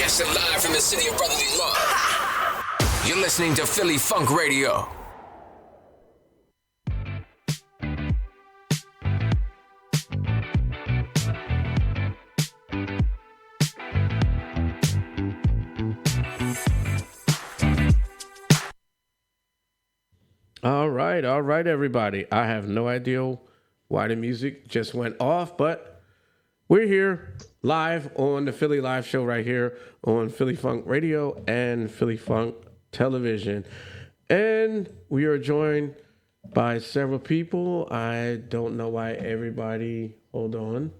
Broadcasting live from the city of brotherly love. You're listening to Philly Funk Radio. All right, everybody. I have no idea why the music just went off, but we're here live on the Philly Live Show right here on Philly Funk Radio and Philly Funk Television. And we are joined by several people. I don't know why everybody, hold on.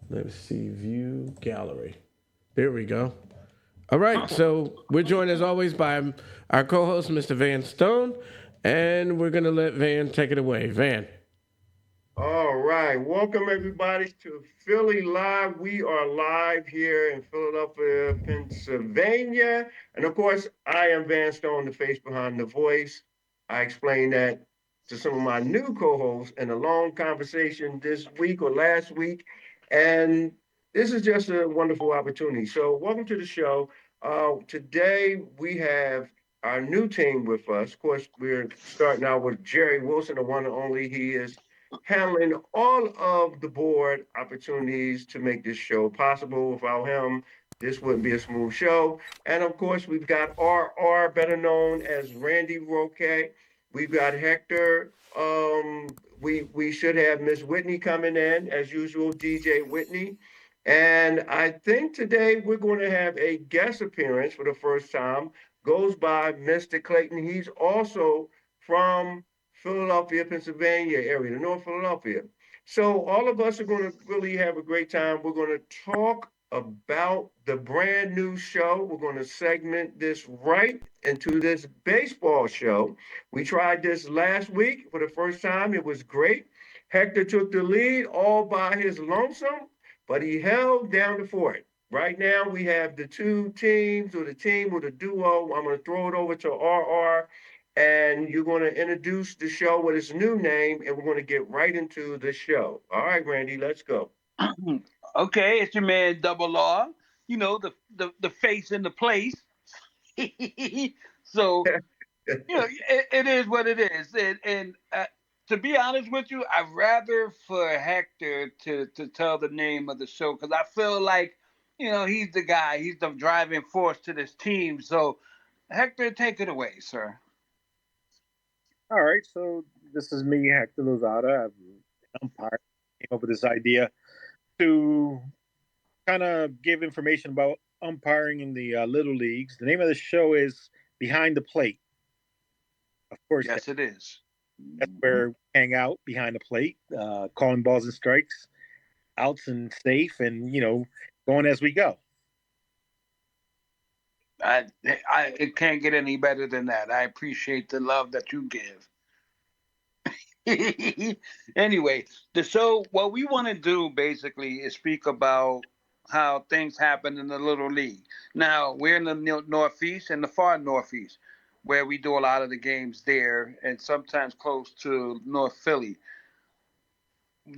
Let's see, view gallery. There we go. All right, so we're joined as always by our co-host, Mr. Van Stone. And we're going to let Van take it away. Van. All right. Welcome, everybody, to Philly Live. We are live here in Philadelphia, Pennsylvania. And, of course, I am Van Stone, the face behind the voice. I explained that to some of my new co-hosts in a long conversation this week or last week. And this is just a wonderful opportunity. So welcome to the show. Today, we have our new team with us. Of course, we're starting out with Jerry Wilson, the one and only. He is handling all of the board opportunities to make this show possible. Without him, this wouldn't be a smooth show. And of course, we've got RR, better known as Randy Roque. We've got Hector. We should have Miss Whitney coming in as usual, DJ Whitney. And I think today we're going to have a guest appearance for the first time. Goes by Mr. Clayton. He's also from Philadelphia, Pennsylvania area, the North Philadelphia. So all of us are going to really have a great time. We're going to talk about the brand new show. We're going to segment this right into this baseball show. We tried this last week for the first time. It was great. Hector took the lead all by his lonesome, but he held down the fort. Right now, we have the two teams, or the team, or the duo. I'm going to throw it over to RR, and you're going to introduce the show with its new name, and we're going to get right into the show. All right, Randy, let's go. Okay, it's your man Double R. You know, the face in the place. So, it is what it is. And to be honest with you, I'd rather for Hector to tell the name of the show because I feel like, he's the guy. He's the driving force to this team. So, Hector, take it away, sir. All right, so this is me, Hector Lozada. I'm an umpire. Came up with this idea to kind of give information about umpiring in the little leagues. The name of the show is Behind the Plate. Of course, yes, it is. That's where we hang out behind the plate, calling balls and strikes, outs and safe, and going as we go. It can't get any better than that. I appreciate the love that you give. Anyway, the show, what we want to do basically is speak about how things happen in the Little League. Now, we're in the Northeast and the far Northeast, where we do a lot of the games there and sometimes close to North Philly.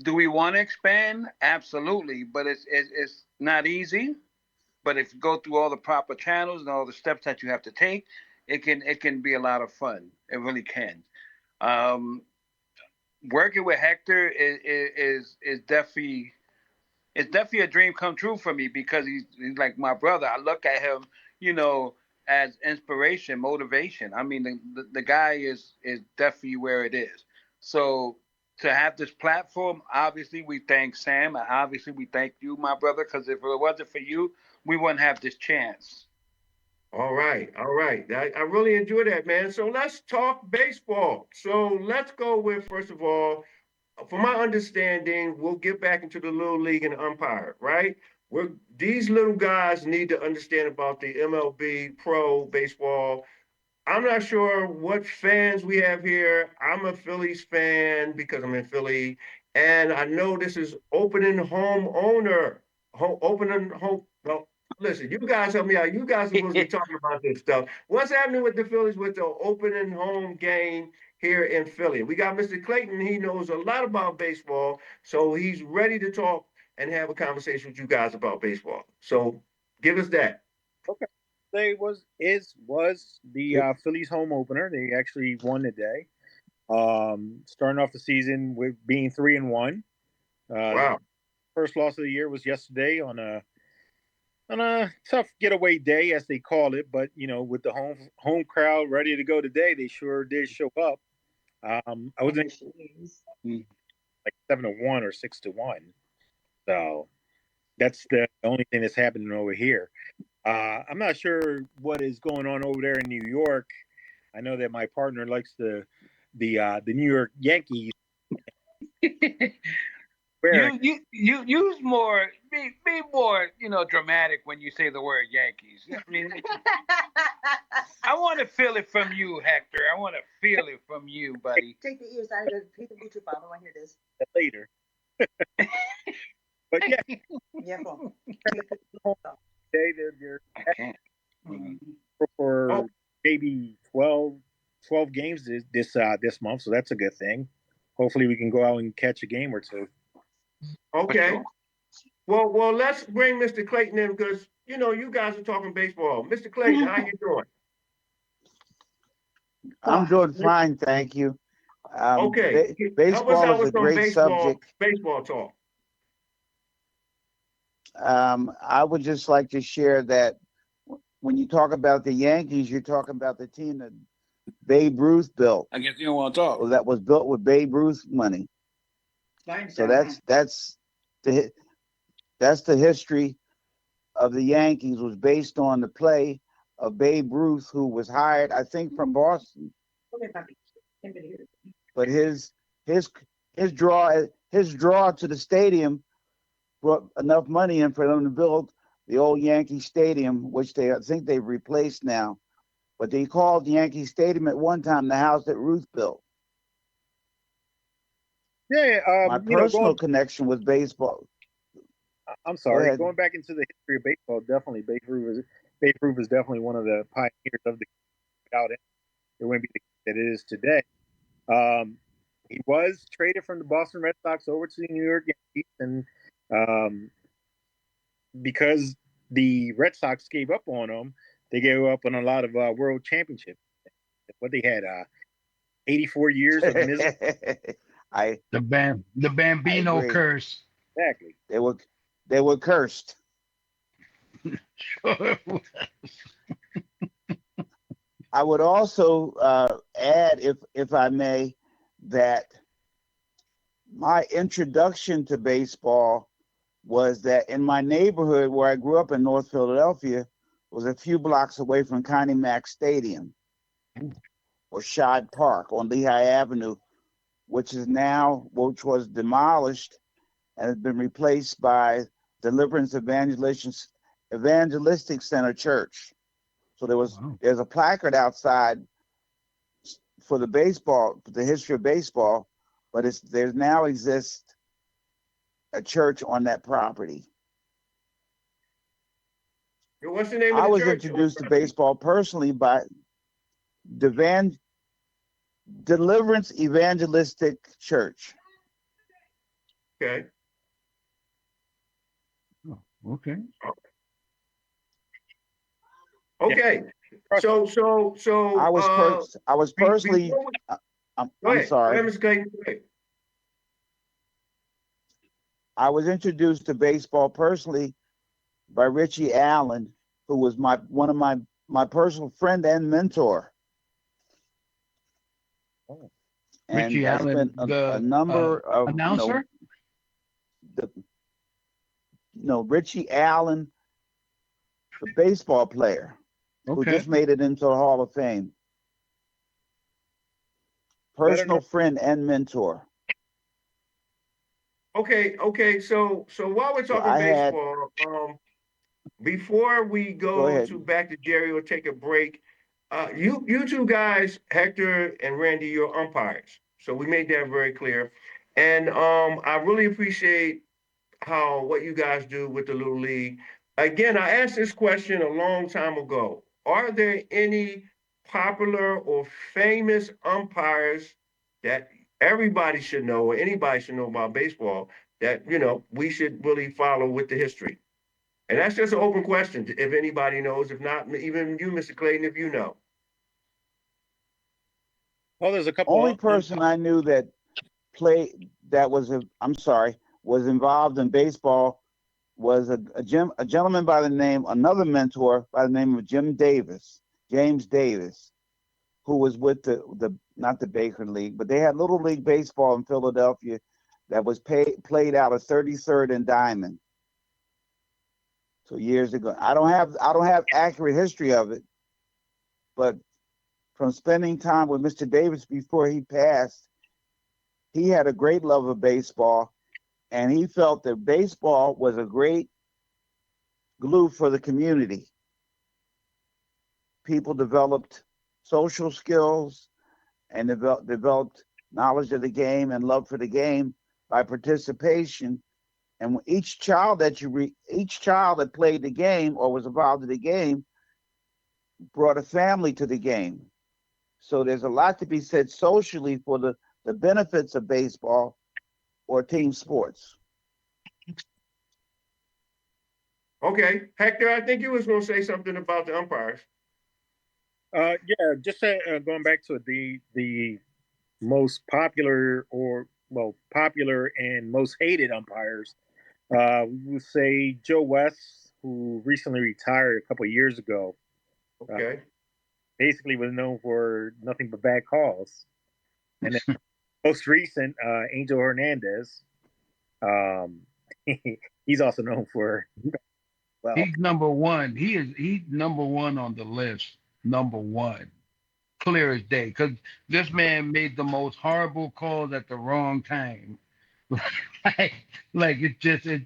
Do we want to expand? Absolutely, but it's not easy. But if you go through all the proper channels and all the steps that you have to take, it can be a lot of fun. It really can. Working with Hector is definitely a dream come true for me because he's like my brother. I look at him, as inspiration, motivation. I mean, the guy is definitely where it is. So to have this platform, obviously we thank Sam. Obviously we thank you, my brother, because if it wasn't for you, we wouldn't have this chance. All right. I really enjoy that, man. So let's talk baseball. So let's go with, first of all, from my understanding, we'll get back into the little league and umpire, right? These little guys need to understand about the MLB pro baseball. I'm not sure what fans we have here. I'm a Phillies fan because I'm in Philly, and I know this is opening home owner, opening home. Well, listen, you guys help me out. You guys are supposed to be talking about this stuff. What's happening with the Phillies with the opening home game here in Philly? We got Mr. Clayton. He knows a lot about baseball, so he's ready to talk and have a conversation with you guys about baseball. So give us that. Okay. They was the Phillies home opener. They actually won today. Starting off the season with being 3-1. Wow. First loss of the year was yesterday on a tough getaway day, as they call it. But with the home crowd ready to go today, they sure did show up. I was in like 7-1 or 6-1. So that's the only thing that's happening over here. I'm not sure what is going on over there in New York. I know that my partner likes the New York Yankees. You use more be more dramatic when you say the word Yankees. I mean, I want to feel it from you, Hector. I want to feel it from you, buddy. Take the ears out of the Bluetooth off. I want to hear this. Later. But yeah, Yeah, cool. they're I can't. for maybe 12 games this month, so that's a good thing. Hopefully, we can go out and catch a game or two. Okay. Sure. Well, let's bring Mr. Clayton in because you guys are talking baseball. Mr. Clayton, how you doing? I'm doing fine, thank you. Okay. Help us Baseball out is a with some great subject. baseball talk. I would just like to share that when you talk about the Yankees, you're talking about the team that Babe Ruth built. I guess you don't want to talk. Well, that was built with Babe Ruth money. So that's the history of the Yankees, was based on the play of Babe Ruth, who was hired, I think, from Boston. But his draw to the stadium brought enough money in for them to build the old Yankee Stadium, which I think they've replaced now. But they called the Yankee Stadium at one time the house that Ruth built. Yeah, my personal connection with baseball. I'm sorry, going back into the history of baseball, definitely Babe Ruth is definitely one of the pioneers of the. Without it, it wouldn't be the that it is today. He was traded from the Boston Red Sox over to the New York Yankees, and because the Red Sox gave up on him, they gave up on a lot of world championships. What they had, 84 years of misery. The Bambino curse. Exactly. They were cursed. Sure. I would also add, if I may, that my introduction to baseball was that in my neighborhood where I grew up in North Philadelphia was a few blocks away from Connie Mack Stadium or Shad Park on Lehigh Avenue, which was demolished and has been replaced by Deliverance Evangelistic Center Church. So there's a placard outside for the history of baseball, but there now exists a church on that property. What's the name of the church? I was introduced to baseball personally by Deliverance Evangelistic Church. Okay. Okay. Okay. So I was personally. I'm sorry. Go ahead, Mr. Clayton. I was introduced to baseball personally by Richie Allen, who was one of my personal friend and mentor. Oh. And Richie Allen, a number of announcer. Richie Allen, the baseball player, who just made it into the Hall of Fame. Personal friend and mentor. Okay. So while we're talking baseball, before we go to back to Jerry or take a break, you two guys, Hector and Randy, you're umpires. So we made that very clear. And I really appreciate what you guys do with the Little League. Again, I asked this question a long time ago. Are there any popular or famous umpires that everybody should know or anybody should know about baseball that we should really follow with the history? And that's just an open question, if anybody knows. If not, even you, Mr. Clayton, if you know. Well, there's a couple Only of person I knew that was involved in baseball was a gentleman by the name, another mentor by the name of James Davis, who was with the not the Baker League, but they had Little League Baseball in Philadelphia that was played out of 33rd and Diamond. So years ago, I don't have accurate history of it, but from spending time with Mr. Davis before he passed, he had a great love of baseball, and he felt that baseball was a great glue for the community. People developed social skills and developed knowledge of the game and love for the game by participation. And each child that played the game or was involved in the game brought a family to the game. So there's a lot to be said socially for the benefits of baseball or team sports. Okay, Hector, I think you was going to say something about the umpires. Yeah, just going back to the most popular popular and most hated umpires. We would say Joe West, who recently retired a couple of years ago. Okay. Basically was known for nothing but bad calls. And then most recent, Angel Hernandez. He's also known for He's number one. He's number one on the list. Number one. Clear as day. Because this man made the most horrible calls at the wrong time. like it's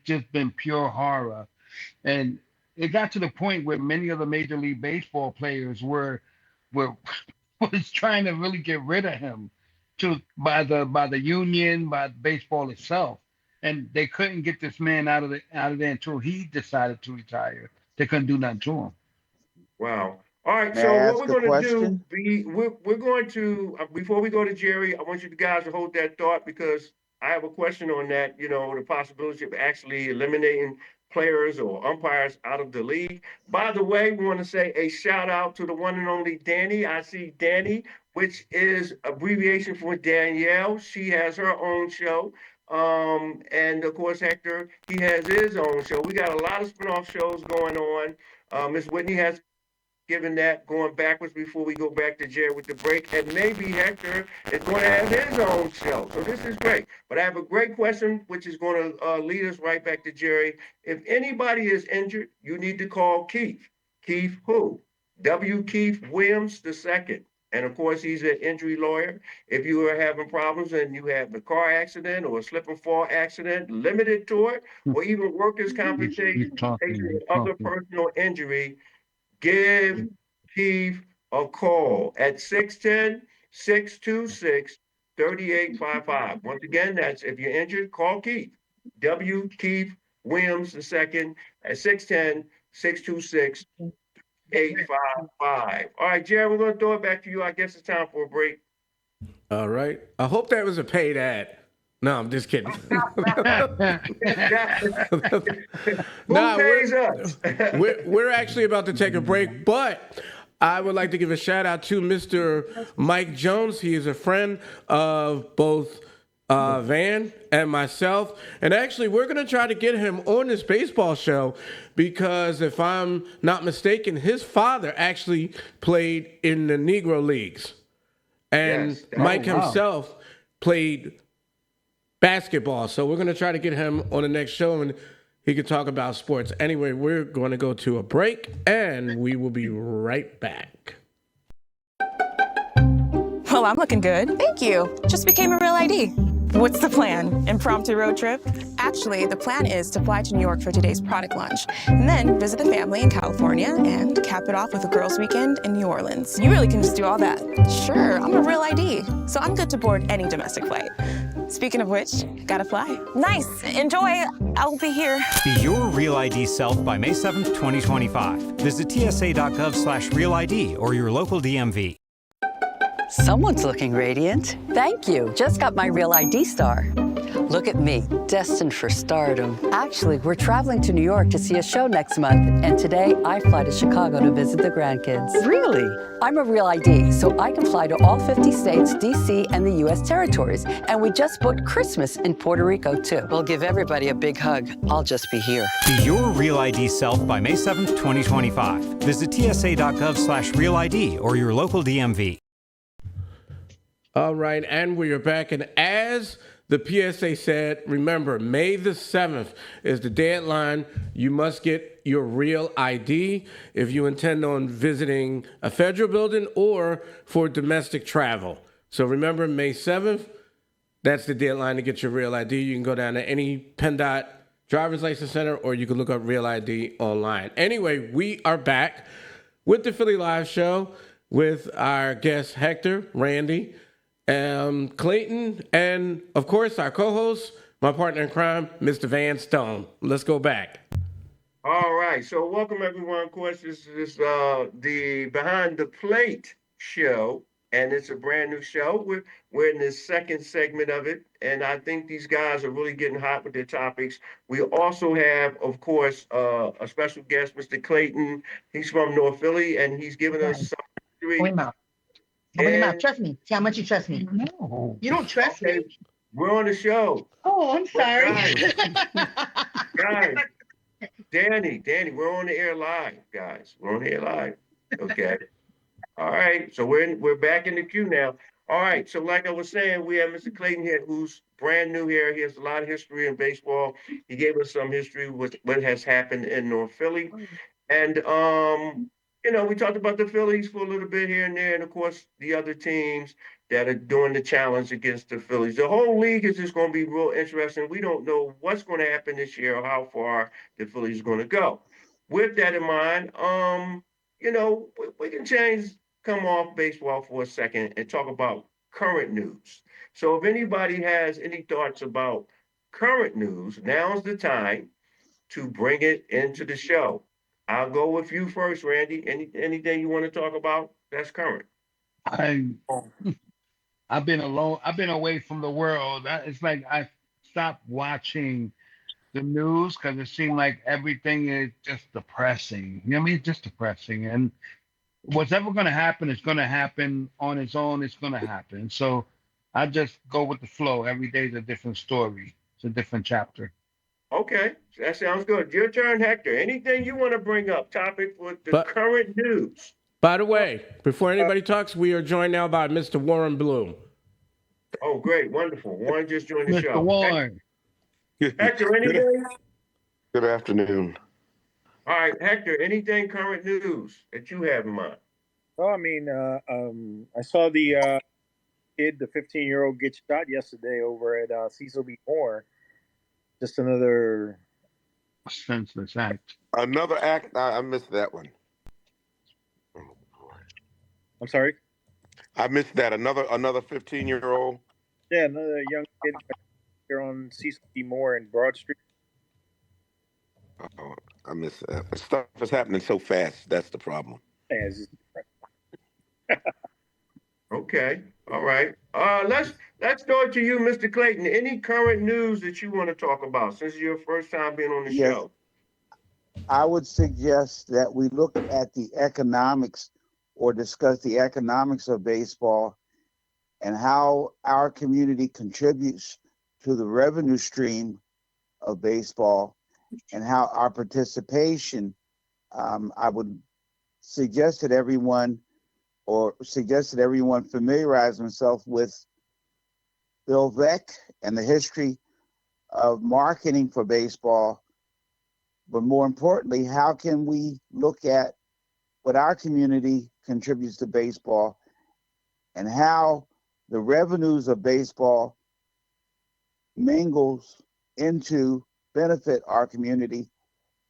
just been pure horror. And it got to the point where many of the Major League Baseball players were was trying to really get rid of him by the union, by baseball itself. And they couldn't get this man out of there until he decided to retire. They couldn't do nothing to him. Wow. All right. May So I what ask we're a going to do, question? we're going to before we go to Jerry, I want you guys to hold that thought because I have a question on that. You know, the possibility of actually eliminating players or umpires out of the league. By the way, we want to say a shout out to the one and only Danny. I see Danny, which is abbreviation for Danielle. She has her own show. And of course, Hector, he has his own show. We got a lot of spinoff shows going on. Miss Whitney has given that going backwards before we go back to Jerry with the break. And maybe Hector is going to have his own show. So this is great. But I have a great question, which is going to lead us right back to Jerry. If anybody is injured, you need to call Keith. Keith who? W. Keith Williams II. And of course, he's an injury lawyer. If you are having problems and you have a car accident or a slip and fall accident, limited to it, or even workers' compensation, other personal injury, give Keith a call at 610-626-3855. Once again, that's if you're injured, call Keith. W. Keith Williams II at 610-626-855. All right, Jerry, we're going to throw it back to you. I guess it's time for a break. All right. I hope that was a paid ad. No, I'm just kidding. Who pays us? we're actually about to take a break, but I would like to give a shout out to Mr. Mike Jones. He is a friend of both Van and myself. And actually, we're going to try to get him on this baseball show because if I'm not mistaken, his father actually played in the Negro Leagues. And Yes. Mike himself played basketball. So we're going to try to get him on the next show and he could talk about sports. Anyway, we're going to go to a break and we will be right back. Well, I'm looking good. Thank you. Just became a Real ID. What's the plan? Impromptu road trip? Actually, the plan is to fly to New York for today's product launch, and then visit the family in California and cap it off with a girls' weekend in New Orleans. You really can just do all that. Sure, I'm a Real ID, so I'm good to board any domestic flight. Speaking of which, gotta fly. Nice. Enjoy. I'll be here. Be your Real ID self by May 7th, 2025. Visit tsa.gov/Real ID or your local DMV. Someone's looking radiant. Thank you. Just got my Real ID star. Look at me, destined for stardom. Actually, we're traveling to New York to see a show next month, and today I fly to Chicago to visit the grandkids. Really? I'm a Real ID, so I can fly to all 50 states, D.C., and the U.S. territories. And we just booked Christmas in Puerto Rico, too. We'll give everybody a big hug. I'll just be here. Be your Real ID self by May 7th, 2025. Visit tsa.gov/RealID or your local DMV. All right, and we are back. And as the PSA said, remember, May the 7th is the deadline. You must get your Real ID if you intend on visiting a federal building or for domestic travel. So remember, May 7th, that's the deadline to get your Real ID. You can go down to any PennDOT driver's license center, or you can look up Real ID online. Anyway, we are back with the Philly Live Show with our guest Hector, Randy, Clayton, and of course our co-host, my partner in crime, Mr. Van Stone. Let's go back. All right, so welcome everyone. Of course, this is the Behind the Plate show, and it's a brand new show. We're in the second segment of it, and I think these guys are really getting hot with their topics. We also have, of course, a special guest, Mr. Clayton. He's from North Philly, and he's giving us some history. Open your mouth. Open your mouth. Trust me. See how much you trust me. No. You don't trust Okay, me? we're on the show. Oh, I'm sorry. Guys, Danny, we're on the air live, guys. We're on the air live. Okay. All right. So we're back in the queue now. All right. So like I was saying, we have Mr. Clayton here, who's brand new here. He has a lot of history in baseball. He gave us some history with what has happened in North Philly. And we talked about the Phillies for a little bit here and there, and of course the other teams that are doing the challenge against the Phillies. The whole league is just going to be real interesting. We don't know what's going to happen this year or how far the Phillies are going to go. With that in mind, we can come off baseball for a second and talk about current news. So if anybody has any thoughts about current news, now's the time to bring it into the show. I'll go with you first, Randy. Anything you want to talk about that's current? I've been alone. I've been away from the world. It's like I stopped watching the news because it seemed like everything is just depressing. You know what I mean? It's just depressing. And what's ever going to happen is going to happen on its own. It's going to happen. So I just go with the flow. Every day is a different story. It's a different chapter. Okay, that sounds good. Your turn, Hector. Anything you want to bring up? Topic with the current news. By the way, before anybody talks, we are joined now by Mr. Warren Bloom. Oh, great. Wonderful. Warren just joined the Mr. show. Warren. Hector, anything? Good afternoon. All right, Hector, anything current news that you have in mind? Oh, I mean, I saw the kid, the 15-year-old, get shot yesterday over at Cecil B. Moore. Just another senseless act. Another act. I missed that one. I'm sorry? I missed that. Another 15-year-old. Yeah, another young kid here on Cecil B. Moore in Broad Street. Oh, I missed that. Stuff is happening so fast. That's the problem. Yeah, it's just Okay. All right. Let's go to you, Mr. Clayton. Any current news that you want to talk about since it's your first time being on the show? I would suggest that we look at the economics or discuss the economics of baseball and how our community contributes to the revenue stream of baseball and how our participation, I would suggest that everyone familiarize themselves with Bill Veeck and the history of marketing for baseball. But more importantly, how can we look at what our community contributes to baseball and how the revenues of baseball mingles into benefit our community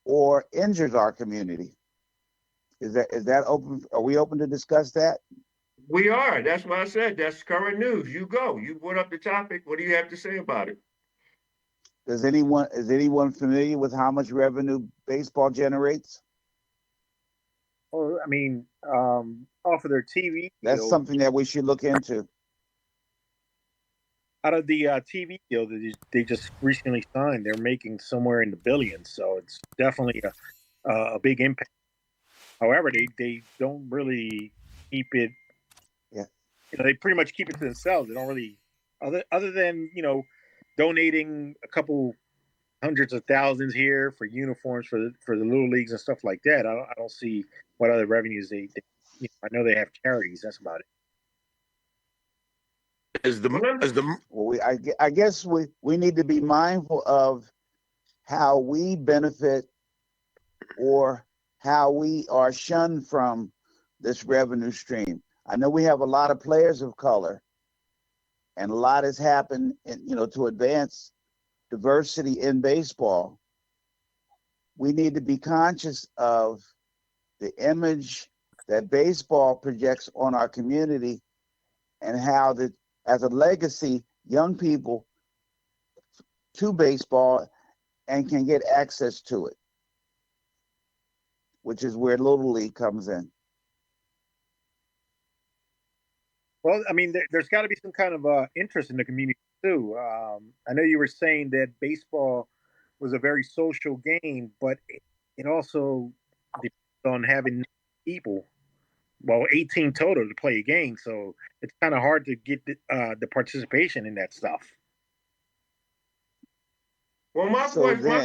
or injures our community? Is that open? Are we open to discuss that? We are. That's what I said. That's current news. You go. You brought up the topic. What do you have to say about it? Is anyone familiar with how much revenue baseball generates? Well, I mean, off of their TV. That's something that we should look into. out of the TV deal that they just recently signed, they're making somewhere in the billions. So it's definitely a big impact. However, they don't really keep it. Yeah. They pretty much keep it to themselves. They don't really, other than donating a couple hundreds of thousands here for uniforms for the little leagues and stuff like that. I don't see what other revenues they I know they have charities. That's about it. Is the Well, I guess we need to be mindful of how we benefit or how we are shunned from this revenue stream. I know we have a lot of players of color, and a lot has happened, to advance diversity in baseball. We need to be conscious of the image that baseball projects on our community, and how that, as a legacy, young people to baseball and can get access to it, which is where Little League comes in. Well, I mean, there's got to be some kind of interest in the community too. I know you were saying that baseball was a very social game, but it also depends on having people. Well, 18 total to play a game, so it's kind of hard to get the participation in that stuff. Well, my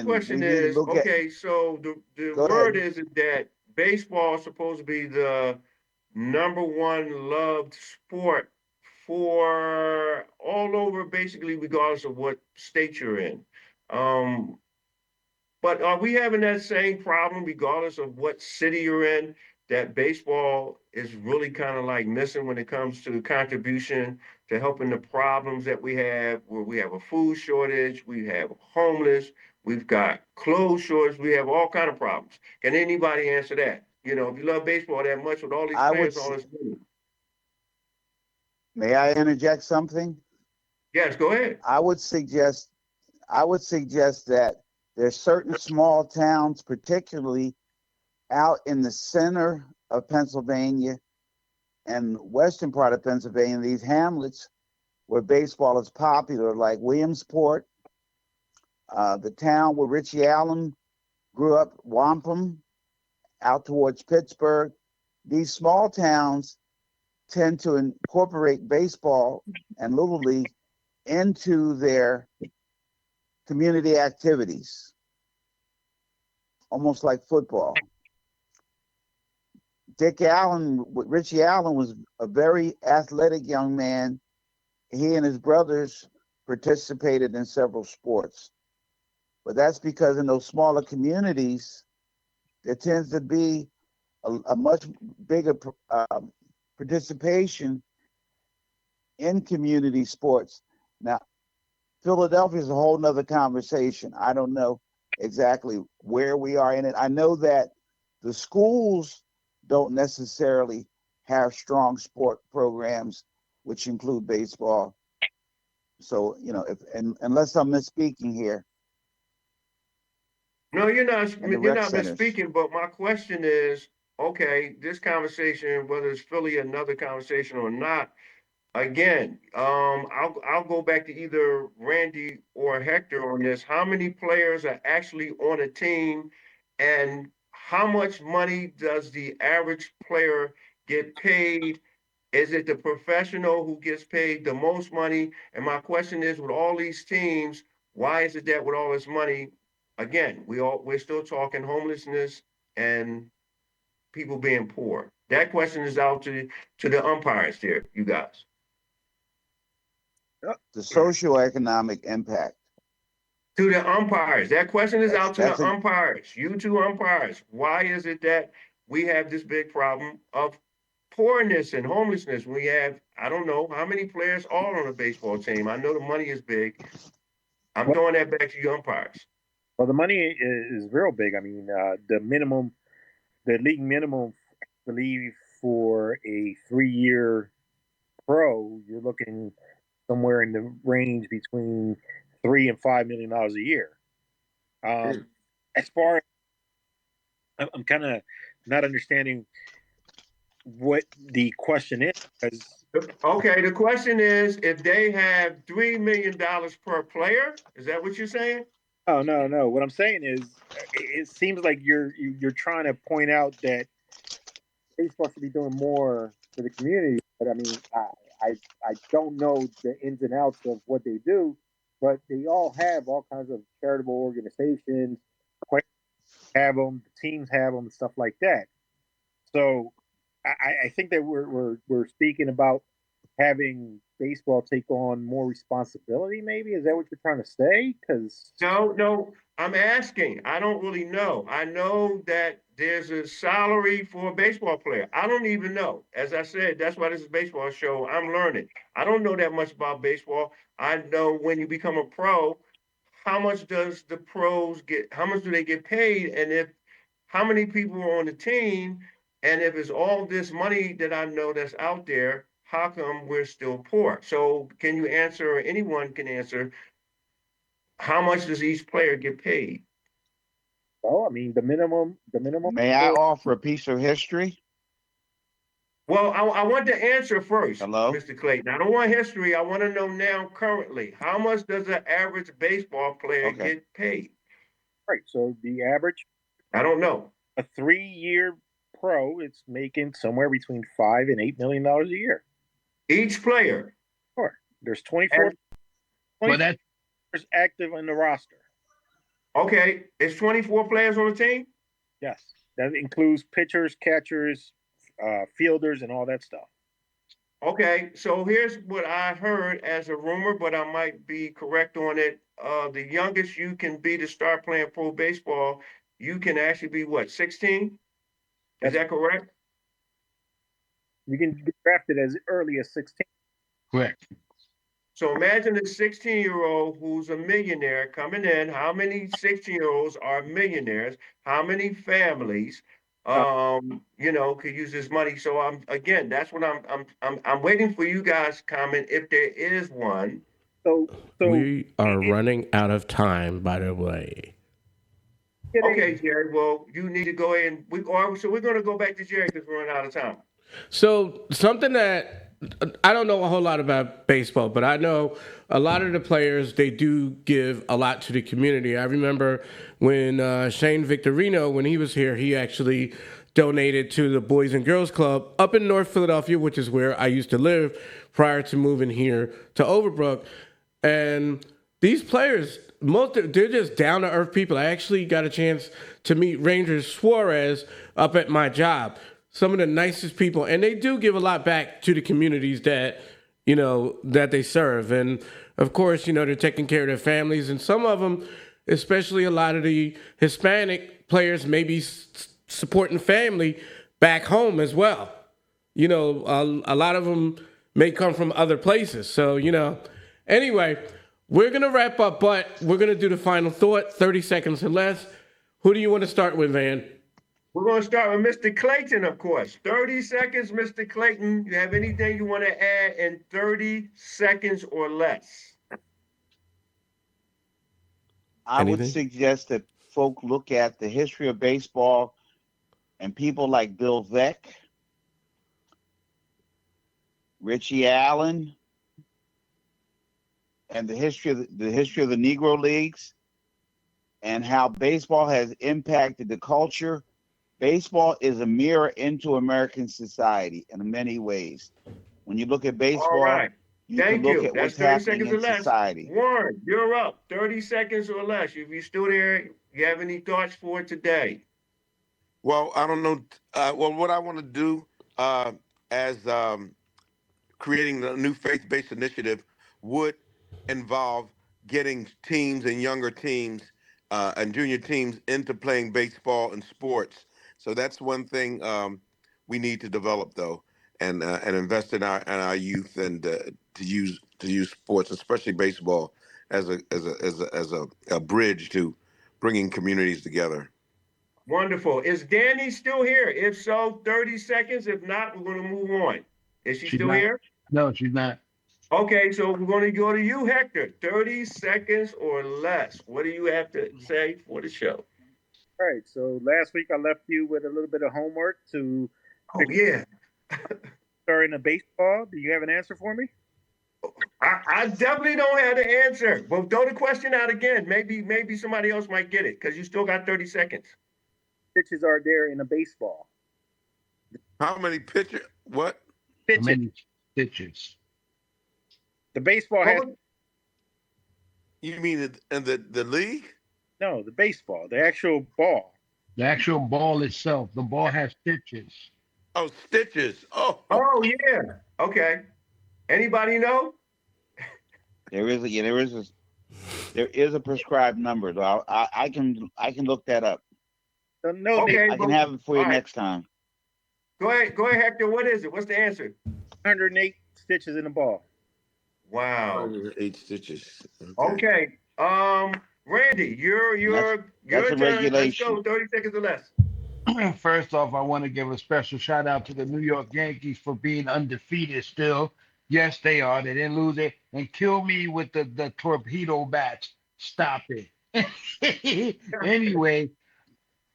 question is, okay, so the word is that baseball is supposed to be the number one loved sport for all over, basically, regardless of what state you're in. Um, but are we having that same problem, regardless of what city you're in, that baseball is really kind of like missing when it comes to contribution to helping the problems that we have, where we have a food shortage, we have homeless, we've got clothes shortage, we have all kind of problems. Can anybody answer that? If you love baseball that much with all these players, all this money. May I interject something? Yes, go ahead. I would suggest that there's certain small towns, particularly out in the center of Pennsylvania and western part of Pennsylvania, these hamlets where baseball is popular, like Williamsport, the town where Richie Allen grew up, Wampum, out towards Pittsburgh. These small towns tend to incorporate baseball and Little League into their community activities, almost like football. Richie Allen was a very athletic young man. He and his brothers participated in several sports. But that's because in those smaller communities, there tends to be a much bigger participation in community sports. Now, Philadelphia is a whole nother conversation. I don't know exactly where we are in it. I know that the schools don't necessarily have strong sport programs, which include baseball. So, unless I'm misspeaking here. No, you're not. And the You're rec not centers. misspeaking. But my question is, okay, this conversation, whether it's Philly, another conversation or not, again, I'll go back to either Randy or Hector on this. How many players are actually on a team, and how much money does the average player get paid? Is it the professional who gets paid the most money? And my question is, with all these teams, why is it that with all this money, again, we're still talking homelessness and people being poor? That question is out to the umpires there, you guys. The socioeconomic impact. To the umpires. That question is out to the That's umpires. You two umpires. Why is it that we have this big problem of poorness and homelessness? We have, I don't know, how many players are on a baseball team? I know the money is big. I'm throwing that back to you umpires. Well, the money is real big. I mean, the league minimum, I believe, for a 3-year pro, you're looking somewhere in the range between $3 and $5 million a year. As far as I'm kind of not understanding what the question is. Because Okay, the question is if they have $3 million per player, is that what you're saying? oh no, what I'm saying is, it seems like you're trying to point out that baseball should be doing more for the community. But I mean, I don't know the ins and outs of what they do, but they all have all kinds of charitable organizations. Players have them, the teams have them, and stuff like that. So I think that we're speaking about having baseball take on more responsibility. Maybe is that what you're trying to say? Because No, I'm asking. I don't really know. I know that there's a salary for a baseball player. I don't even know. As I said, that's why this is a baseball show. I'm learning. I don't know that much about baseball. I know when you become a pro, how much does the pros get? How much do they get paid? And if how many people are on the team? And if it's all this money that I know that's out there, how come we're still poor? So can you answer, or anyone can answer, how much does each player get paid? well, I mean, the minimum. May I offer a piece of history? Well, I want the answer first, Hello? Mr. Clayton. I don't want history. I want to know now, currently, how much does an average baseball player Okay. get paid? Right. So the average, I don't know. a 3-year pro, it's making somewhere between $5 and $8 million a year. Each player. Sure. There's 24 But that's players active in the roster. Okay, it's 24 players on the team? Yes. That includes pitchers, catchers, fielders, and all that stuff. Okay, so here's what I heard as a rumor, but I might be correct on it. The youngest you can be to start playing pro baseball, you can actually be what, 16? Is that correct? You can get drafted as early as 16. correct. So imagine a 16-year-old who's a millionaire coming in. How many 16-year-olds are millionaires? How many families, could use this money? So again, that's what I'm waiting for you guys to comment if there is one. So We are running out of time, by the way. Okay, Jerry. Well, you need to go ahead and so we're going to go back to Jerry because we're running out of time. So something that I don't know a whole lot about baseball, but I know a lot of the players, they do give a lot to the community. I remember when Shane Victorino, when he was here, he actually donated to the Boys and Girls Club up in North Philadelphia, which is where I used to live prior to moving here to Overbrook. And these players, they're just down to earth people. I actually got a chance to meet Ranger Suarez up at my job. Some of the nicest people, and they do give a lot back to the communities that that they serve. And of course, they're taking care of their families, and some of them, especially a lot of the Hispanic players, may be supporting family back home as well. A lot of them may come from other places. So anyway, we're gonna wrap up, but we're gonna do the final thought, 30 seconds or less. Who do you want to start with, Van? We're going to start with Mr. Clayton, of course. 30 seconds, Mr. Clayton. You have anything you want to add in 30 seconds or less? I would suggest that folk look at the history of baseball and people like Bill Veeck, Richie Allen, and the history of the Negro Leagues, and how baseball has impacted the culture. Baseball is a mirror into American society in many ways. When you look at baseball, all right. you can look at what's happening in society. Warren, you're up. 30 seconds or less. If you're still there, you have any thoughts for today? Well, I don't know. What I want to do as creating the new faith-based initiative would involve getting teams and younger teams and junior teams into playing baseball and sports. So that's one thing we need to develop, though, and invest in our youth and to use sports, especially baseball, as a bridge to bringing communities together. Wonderful. Is Danny still here? If so, 30 seconds. If not, we're going to move on. Is she still here? No, she's not. Okay, so we're going to go to you, Hector. 30 seconds or less. What do you have to say for the show? All right. So last week I left you with a little bit of homework to. Oh, yeah. Star in a baseball. Do you have an answer for me? I definitely don't have the answer. But throw the question out again. Maybe somebody else might get it because you still got 30 seconds. Pitches are there in a baseball? How many pitcher? What? How Pitches. many stitches? The baseball has You mean in the league? no, the baseball, the actual ball. The actual ball itself. The ball has stitches. Oh, stitches. Oh, Oh yeah. Okay. Anybody know? There is a prescribed number. So I can look that up. No, Okay. I can have it for you next time. Go ahead, Hector. What is it? What's the answer? 108 stitches in a ball. Wow. 8 stitches. Okay. Randy, your That's a turn. Let's regulation. go. 30 seconds or less. First off, I want to give a special shout out to the New York Yankees for being undefeated still. Yes, they are. They didn't lose it. And kill me with the torpedo bats. Stop it. Anyway,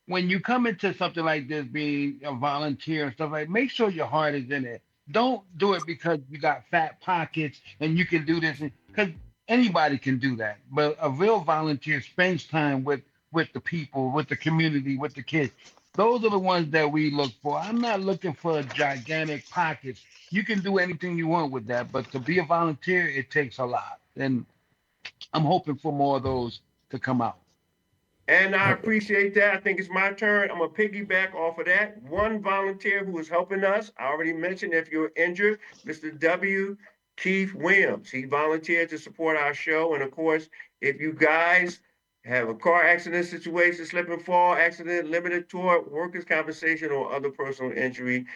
when you come into something like this, being a volunteer and stuff like, make sure your heart is in it. Don't do it because you got fat pockets and you can do this, because anybody can do that. But a real volunteer spends time with the people, with the community, with the kids. Those are the ones that we look for. I'm not looking for gigantic pockets. You can do anything you want with that, but to be a volunteer, it takes a lot. And I'm hoping for more of those to come out. And I appreciate that. I think it's my turn. I'm going to piggyback off of that. One volunteer who is helping us, I already mentioned, if you're injured, Mr. W. Keith Williams. He volunteered to support our show. And of course, if you guys have a car accident situation, slip and fall accident, limited tour, workers' compensation, or other personal injury,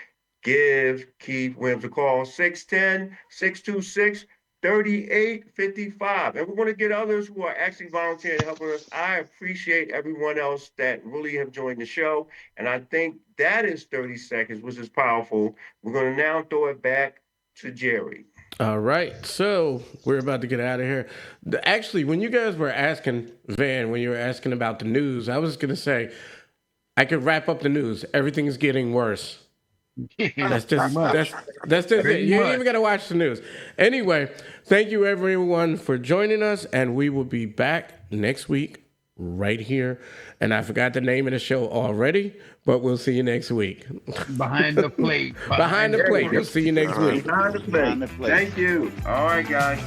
give Keith Williams a call, 610-626-3855. And we're going to get others who are actually volunteering and helping us. I appreciate everyone else that really have joined the show. And I think that is 30 seconds, which is powerful. We're going to now throw it back to Jerry. All right, so we're about to get out of here. Actually, when you guys were asking, Van, when you were asking about the news, I was going to say, I could wrap up the news. Everything's getting worse. That's just it. You ain't even got to watch the news. Anyway, thank you everyone for joining us, and we will be back next week right here. And I forgot the name of the show already, but we'll see you next week. Behind the plate. Behind the plate. We'll see you next week. Behind the plate. Thank you. All right, guys.